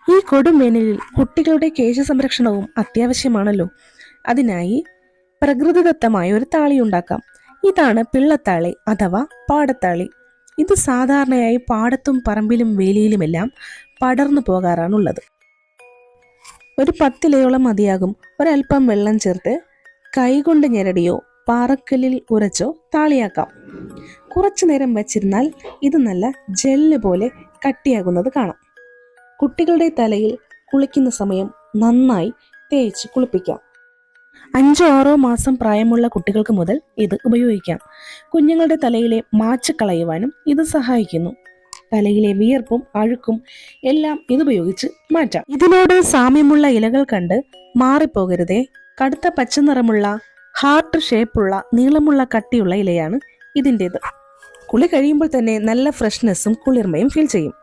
ഈ കൊടുംവേനലിൽ കുട്ടികളുടെ കേശ സംരക്ഷണവും അത്യാവശ്യമാണല്ലോ. അതിനായി പ്രകൃതിദത്തമായ ഒരു താളി ഉണ്ടാക്കാം. ഇതാണ് പിള്ളത്താളി അഥവാ പാടത്താളി. ഇത് സാധാരണയായി പാടത്തും പറമ്പിലും വേലിയിലുമെല്ലാം പടർന്നു പോകാറാണുള്ളത്. ഒരു 10 ഇലയോളം മതിയാകും. ഒരൽപ്പം വെള്ളം ചേർത്ത് കൈകൊണ്ട് ഞെരടിയോ പാറക്കല്ലിൽ ഉരച്ചോ താളിയാക്കാം. കുറച്ചു നേരം വച്ചിരുന്നാൽ ഇത് നല്ല ജെല്ല് പോലെ കട്ടിയാകുന്നത് കാണാം. കുട്ടികളുടെ തലയിൽ കുളിക്കുന്ന സമയം നന്നായി തേച്ച് കുളിപ്പിക്കാം. 5-6 മാസം പ്രായമുള്ള കുട്ടികൾക്ക് മുതൽ ഇത് ഉപയോഗിക്കാം. കുഞ്ഞുങ്ങളുടെ തലയിലെ മാച്ച് കളയുവാനും ഇത് സഹായിക്കുന്നു. തലയിലെ വിയർപ്പും അഴുക്കും എല്ലാം ഇതുപയോഗിച്ച് മാറ്റാം. ഇതിനോട് സാമ്യമുള്ള ഇലകൾ കണ്ട് മാറിപ്പോകരുതേ. കടുത്ത പച്ച നിറമുള്ള ഹാർട്ട് ഷേപ്പുള്ള നീളമുള്ള കട്ടിയുള്ള ഇലയാണ് ഇതിൻ്റേത്. കുളി കഴിയുമ്പോൾ തന്നെ നല്ല ഫ്രഷ്നെസ്സും കുളിർമയും ഫീൽ ചെയ്യും.